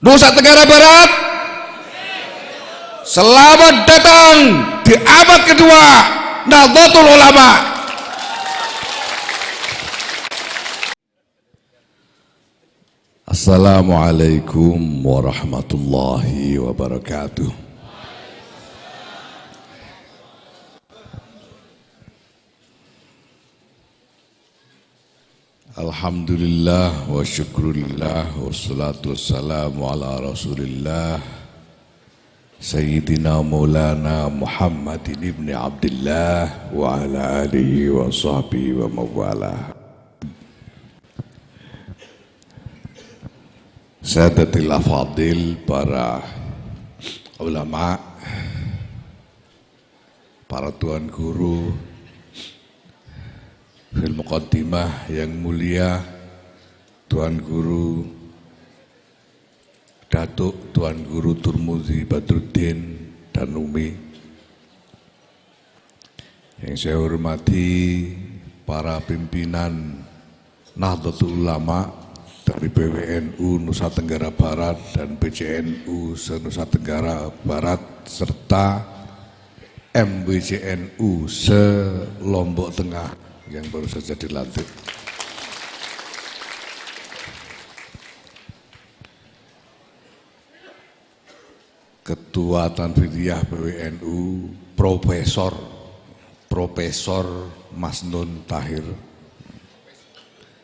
Nusa Tenggara Barat. Selamat datang di abad kedua Nahdlatul Ulama. Assalamualaikum warahmatullahi wabarakatuh. Alhamdulillah wa syukurillah wassalatu wassalamu ala rasulillah Sayyidina Maulana Muhammadin ibn Abdullah wa ala alihi wa sahbihi wa mawala. Sadatil afadil, para ulama, para tuan guru, fil muqaddimah yang mulia, Tuan Guru Datuk Tuan Guru Turmuzi Badruddin dan Umi, yang saya hormati para pimpinan Nahdlatul Ulama dari PWNU Nusa Tenggara Barat dan PCNU se-Nusa Tenggara Barat serta MWCNU se-Lombok Tengah yang baru saja dilantik. Ketua Tanfidiyah PWNU Profesor Mas Nun Tahir.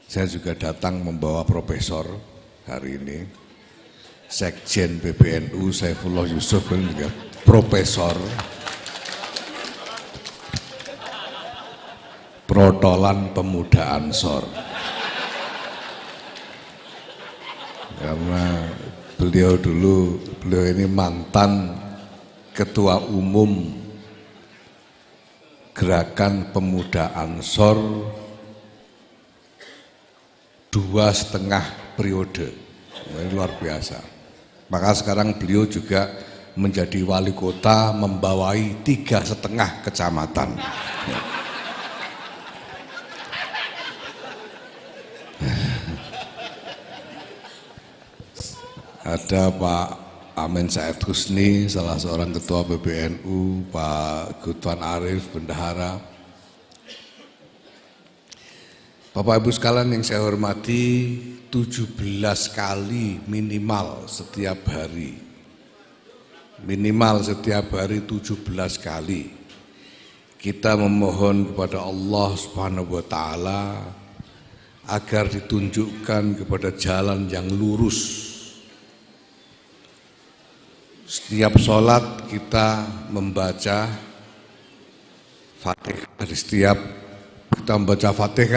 Saya juga datang membawa profesor hari ini. Sekjen PBNU Saifullah Yusuf juga profesor. Protolan Pemuda Ansor, karena beliau ini mantan Ketua Umum Gerakan Pemuda Ansor 2,5 periode. Ini luar biasa. Maka sekarang beliau juga menjadi wali kota membawai 3,5 kecamatan. Ada Pak Amin Said Husni, salah seorang ketua PBNU, Pak Gutwan Arif, bendahara. Bapak Ibu sekalian yang saya hormati, 17 kali minimal setiap hari. Minimal setiap hari 17 kali. Kita memohon kepada Allah Subhanahu wa Ta'ala agar ditunjukkan kepada jalan yang lurus. Setiap sholat kita membaca Fatihah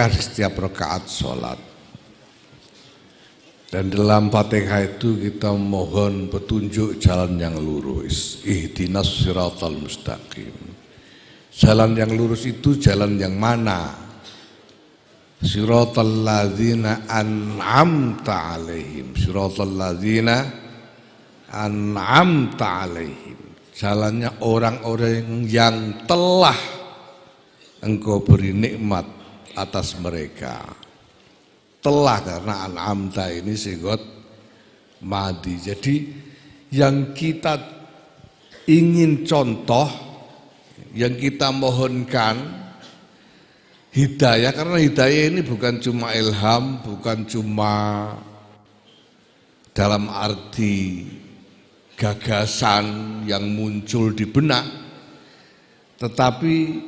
di setiap rakaat sholat. Dan dalam Fatihah itu kita mohon petunjuk jalan yang lurus. Ihdinas siratal mustaqim. Jalan yang lurus itu jalan yang mana? Siratal ladzina an'amta alaihim. Siratal ladzina an'amta alaihim, jalannya orang-orang yang telah engkau beri nikmat atas mereka. Telah, karena an'amta ini sigot madi. Jadi yang kita ingin contoh, yang kita mohonkan hidayah, karena hidayah ini bukan cuma ilham, bukan cuma dalam arti gagasan yang muncul di benak, tetapi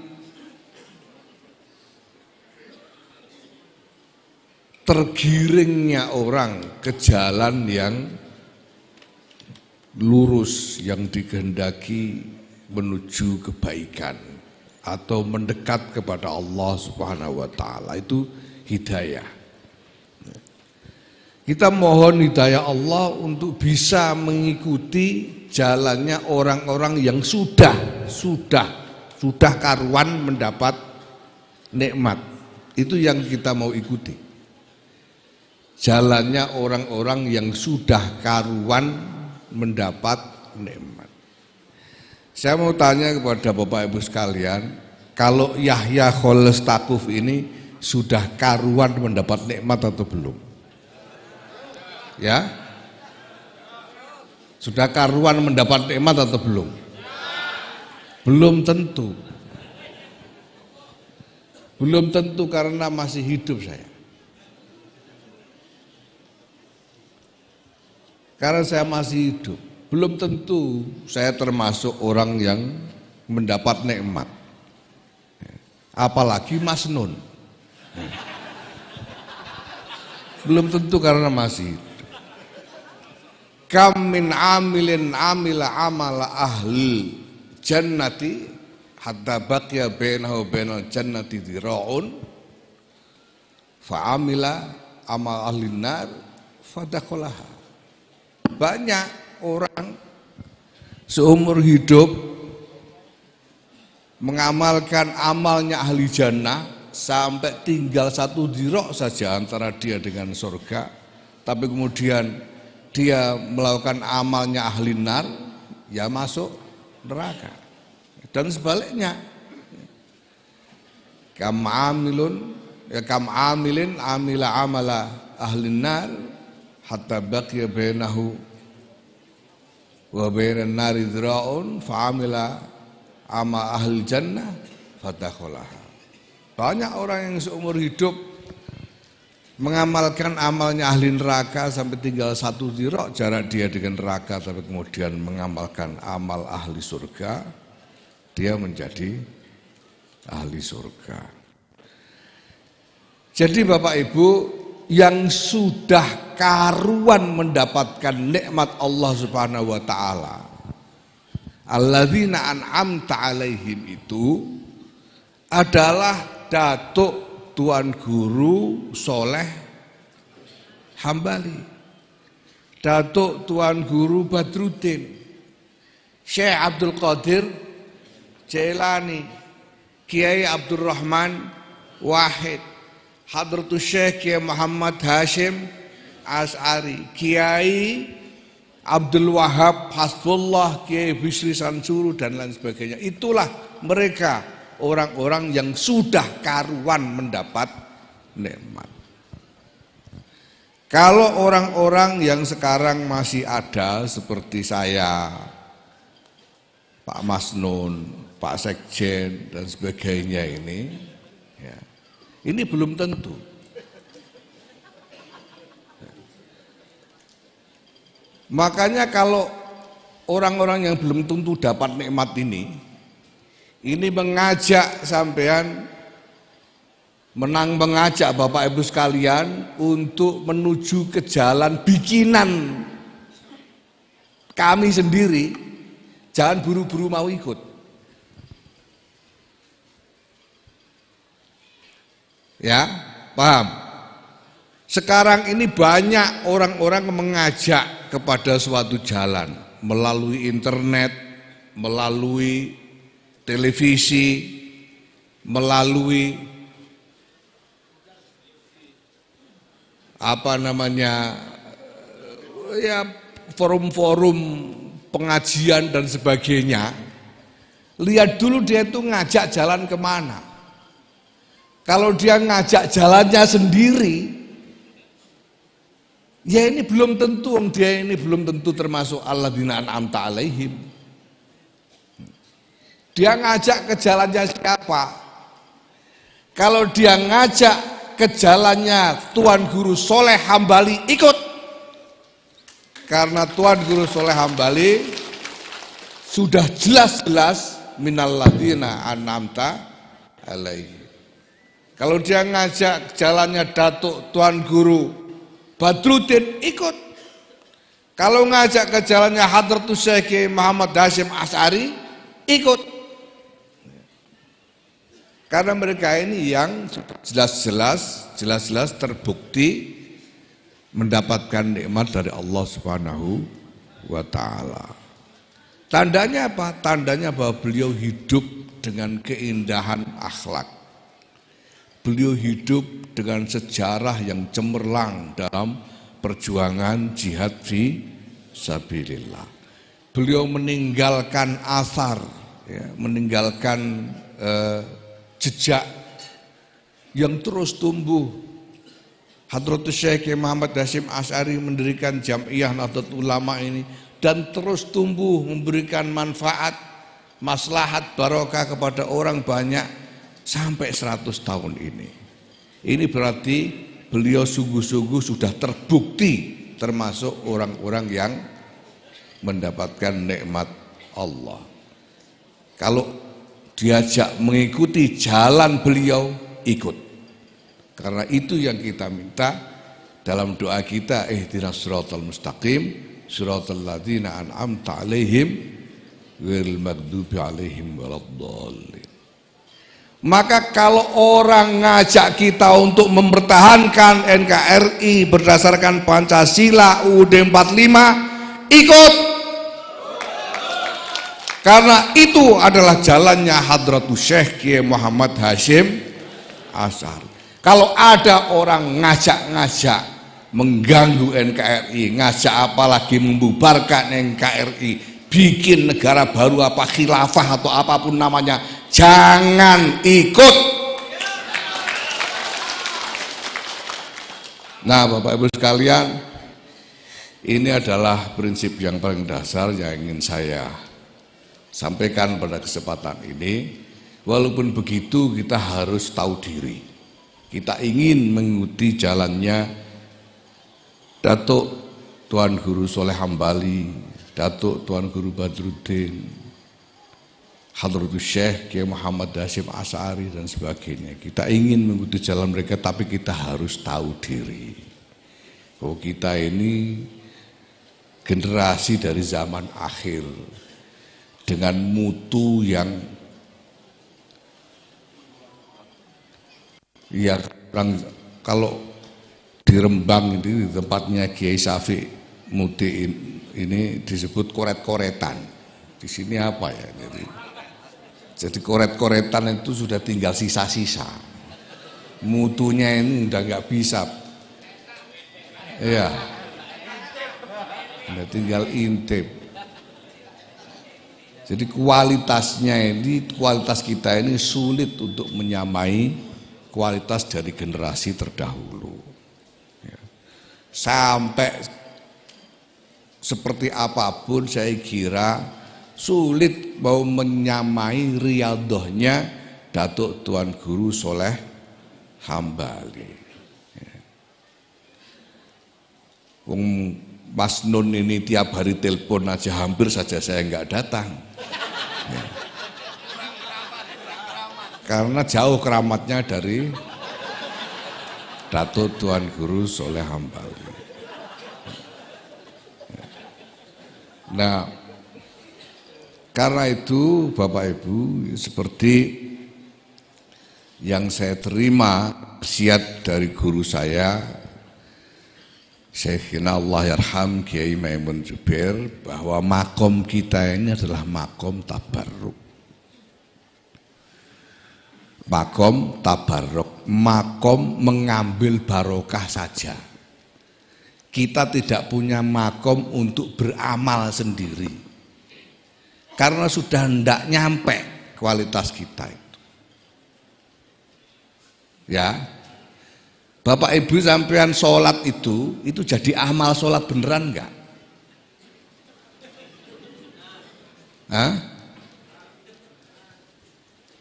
tergiringnya orang ke jalan yang lurus, yang dikehendaki menuju kebaikan atau mendekat kepada Allah Subhanahu wa Ta'ala, itu hidayah. Kita mohon hidayah Allah untuk bisa mengikuti jalannya orang-orang yang sudah karuan mendapat nikmat. Itu yang kita mau ikuti. Jalannya orang-orang yang sudah karuan mendapat nikmat. Saya mau tanya kepada Bapak Ibu sekalian, kalau Yahya Khalil ini sudah karuan mendapat nikmat atau belum? Ya, Sudah karuan mendapat nikmat atau belum? Belum tentu. Belum tentu karena masih hidup saya. Karena saya masih hidup. Belum tentu saya termasuk orang yang mendapat nikmat. Apalagi Mas Nun. Belum tentu karena masih hidup. Kam min amilin amila amala ahli jannati hatta baqiya bainahu bainal jannati dhira'un fa amila amal ahli nar fadakhalaha. Banyak orang seumur hidup mengamalkan amalnya ahli jannah sampai tinggal 1 dhira' saja antara dia dengan surga, tapi kemudian dia melakukan amalnya ahli nar, ya masuk neraka. Dan sebaliknya, kam amilin amila amala ahli nar hatta baqiya bainahu wa bainan nari dhira'un fa amila ama ahli jannah fadakhalaha. Banyak orang yang seumur hidup mengamalkan amalnya ahli neraka sampai tinggal 1 dhira' jarak dia dengan neraka, tapi kemudian mengamalkan amal ahli surga, dia menjadi ahli surga. Jadi Bapak Ibu, yang sudah karuan mendapatkan nikmat Allah Subhanahu wa taala, alladzina an'amta alaihim, itu adalah datuk Tuan Guru Soleh Hambali, Datuk Tuan Guru Badruddin, Syekh Abdul Qadir Jailani, Kiai Abdurrahman Wahid, Hadratus Syekh Kiai Muhammad Hashim As'ari, Kiai Abdul Wahab Hasbullah, Kiai Bisri Sansuru, dan lain sebagainya. Itulah mereka orang-orang yang sudah karuan mendapat nikmat. Kalau orang-orang yang sekarang masih ada seperti saya, Pak Mas Nun, Pak Sekjen, dan sebagainya ini, ya, ini belum tentu. Makanya kalau orang-orang yang belum tentu dapat nikmat ini mengajak sampean, mengajak Bapak Ibu sekalian untuk menuju ke jalan bikinan kami sendiri. Jangan buru-buru mau ikut. Ya, paham? Sekarang ini banyak orang-orang mengajak kepada suatu jalan melalui internet, melalui televisi, melalui ya forum-forum pengajian dan sebagainya. Lihat dulu dia itu ngajak jalan kemana. Kalau dia ngajak jalannya sendiri, ya ini belum tentu, dia ini belum tentu termasuk alladzina an'amta alaihim. Dia ngajak ke jalannya siapa? Kalau dia ngajak ke jalannya Tuan Guru Soleh Hambali, ikut. Karena Tuan Guru Soleh Hambali sudah jelas-jelas minalladzina an'amta alaihim. Kalau dia ngajak ke jalannya Datuk Tuan Guru Badruddin, ikut. Kalau ngajak ke jalannya Hadratus Syekh Muhammad Hashim As'ari, ikut. Karena mereka ini yang jelas-jelas terbukti mendapatkan nikmat dari Allah Subhanahu wa taala. Tandanya apa? Tandanya bahwa beliau hidup dengan keindahan akhlak. Beliau hidup dengan sejarah yang cemerlang dalam perjuangan jihad fi sabilillah. Beliau meninggalkan asar, ya, meninggalkan jejak yang terus tumbuh. Hadratus Syekh Muhammad Hashim As'ari mendirikan Jam'iyah Nahdlatul Ulama ini dan terus tumbuh memberikan manfaat, maslahat, barokah kepada orang banyak sampai 100 tahun ini. Ini berarti beliau sungguh-sungguh sudah terbukti termasuk orang-orang yang mendapatkan nikmat Allah. Kalau diajak mengikuti jalan beliau, ikut. Karena itu yang kita minta dalam doa kita, ihdinas siratal mustaqim, siratal ladzina an'amta 'alaihim ghairil maghdubi 'alaihim waladdallin. Maka kalau orang ngajak kita untuk mempertahankan NKRI berdasarkan Pancasila UUD 45, ikut. Karena itu adalah jalannya Hadratus Syekh Kiai Muhammad Hasyim Asy'ari. Kalau ada orang ngajak-ngajak mengganggu NKRI, ngajak apalagi membubarkan NKRI, bikin negara baru apa khilafah atau apapun namanya, jangan ikut. Nah, Bapak Ibu sekalian, ini adalah prinsip yang paling dasar yang ingin saya sampaikan pada kesempatan ini. Walaupun begitu, kita harus tahu diri. Kita ingin mengikuti jalannya Datuk Tuan Guru Soleh Hambali, Datuk Tuan Guru Badruddin, Hadratus Syekh Kiai Muhammad Hasyim Asy'ari dan sebagainya. Kita ingin mengikuti jalan mereka, tapi kita harus tahu diri bahwa kita ini generasi dari zaman akhir dengan mutu yang kalau di Rembang ini di tempatnya Kiai Syafiq Muti ini disebut koret-koretan. Di sini apa ya? Jadi koret-koretan itu sudah tinggal sisa-sisa. Mutunya ini udah nggak bisa. Iya. Udah tinggal intip. Jadi kualitas kita ini sulit untuk menyamai kualitas dari generasi terdahulu. Sampai seperti apapun saya kira sulit mau menyamai riyadhahnya Datuk Tuan Guru Soleh Hambali. Wong Mas Nun ini tiap hari telepon aja hampir saja saya nggak datang. Karena jauh keramatnya dari Datuk Tuan Guru Soleh Hambali. Nah, karena itu Bapak Ibu, seperti yang saya terima wasiat dari guru saya, Syekhina Allah Yarham Kiai Maimun Zubair, bahwa makom kita ini adalah makom tabarruk. Makom tabarruk, makom mengambil barokah saja. Kita tidak punya makom untuk beramal sendiri, karena sudah hendak nyampe kualitas kita itu. Ya, Bapak Ibu sampean sholat itu jadi amal sholat beneran enggak? Hah?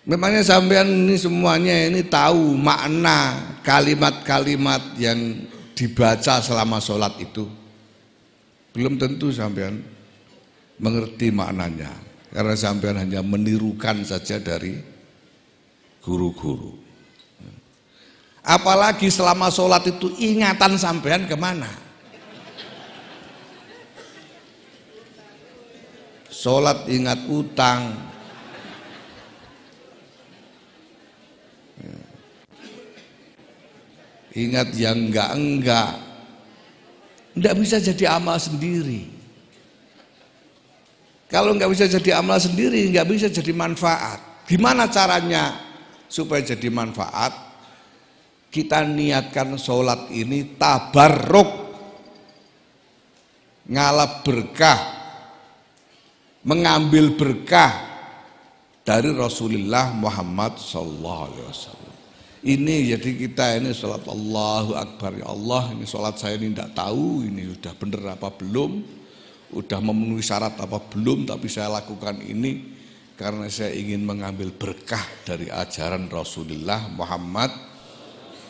Memangnya sampean ini semuanya ini tahu makna kalimat-kalimat yang dibaca selama sholat itu? Belum tentu sampean mengerti maknanya, karena sampean hanya menirukan saja dari guru-guru. Apalagi selama sholat itu ingatan sampean kemana? Sholat ingat utang, ingat yang enggak, bisa jadi amal sendiri. Kalau enggak bisa jadi amal sendiri, enggak bisa jadi manfaat. Gimana caranya supaya jadi manfaat? Kita niatkan sholat ini tabarruk, ngalap berkah, mengambil berkah dari Rasulullah Muhammad sallallahu alaihi wasallam. Ini jadi kita ini sholat Allahu Akbar, ya Allah, ini sholat saya ini tidak tahu ini sudah benar apa belum. udah memenuhi syarat apa belum, tapi saya lakukan ini karena saya ingin mengambil berkah dari ajaran Rasulullah Muhammad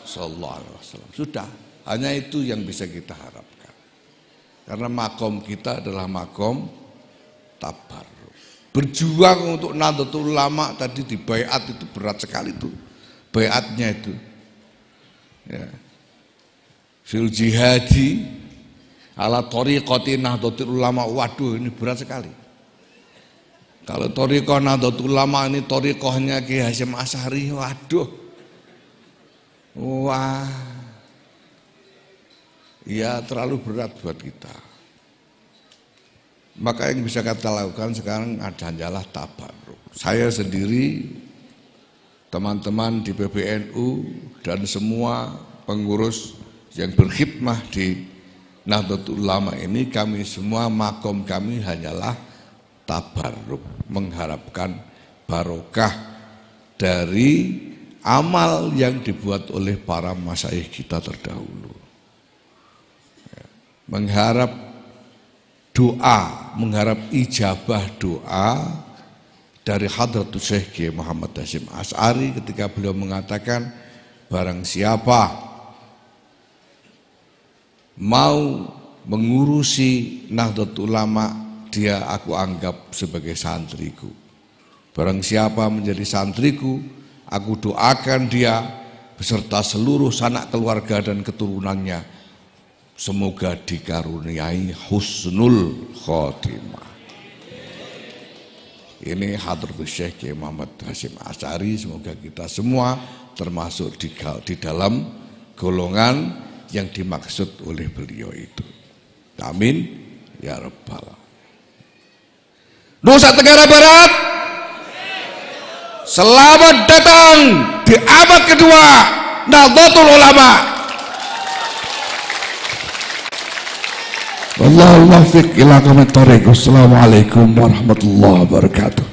sallallahu alaihi wasallam. Sudah, hanya itu yang bisa kita harapkan. Karena makom kita adalah makom tabarruk. Berjuang untuk Nahdlatul Ulama tadi di baiat itu berat sekali tuh. Baiatnya itu. Ya. Fil jihadi ala thariqati Nahdlatul Ulama, waduh ini berat sekali. Kalau thariqah Nahdlatul Ulama ini thariqahnya Ki Hasyim Asy'ari, waduh. Wah. Ya terlalu berat buat kita. Maka yang bisa kita lakukan sekarang adalah tabarruk. Saya sendiri, teman-teman di PBNU dan semua pengurus yang berkhidmah di Nahdlatul Ulama ini, kami semua makom kami hanyalah tabarruk, mengharapkan barokah dari amal yang dibuat oleh para masyayikh kita terdahulu. Mengharap doa, mengharap ijabah doa dari Hadratus Syekh Kiai Muhammad Hasyim Asy'ari ketika beliau mengatakan, barang siapa mau mengurusi Nahdlatul Ulama, dia aku anggap sebagai santriku. Barang siapa menjadi santriku, aku doakan dia beserta seluruh sanak keluarga dan keturunannya, semoga dikaruniai husnul khotimah. Ini Hadratus Syekh Kiai Muhammad Hasyim Asy'ari, semoga kita semua termasuk di dalam golongan yang dimaksud oleh beliau itu. Amin ya rabbal alamin. Nusa Tenggara Barat, selamat datang di abad kedua Nahdlatul Ulama. Wallahul muwaffiq ila aqwamit thoriq. Assalamualaikum warahmatullahi wabarakatuh.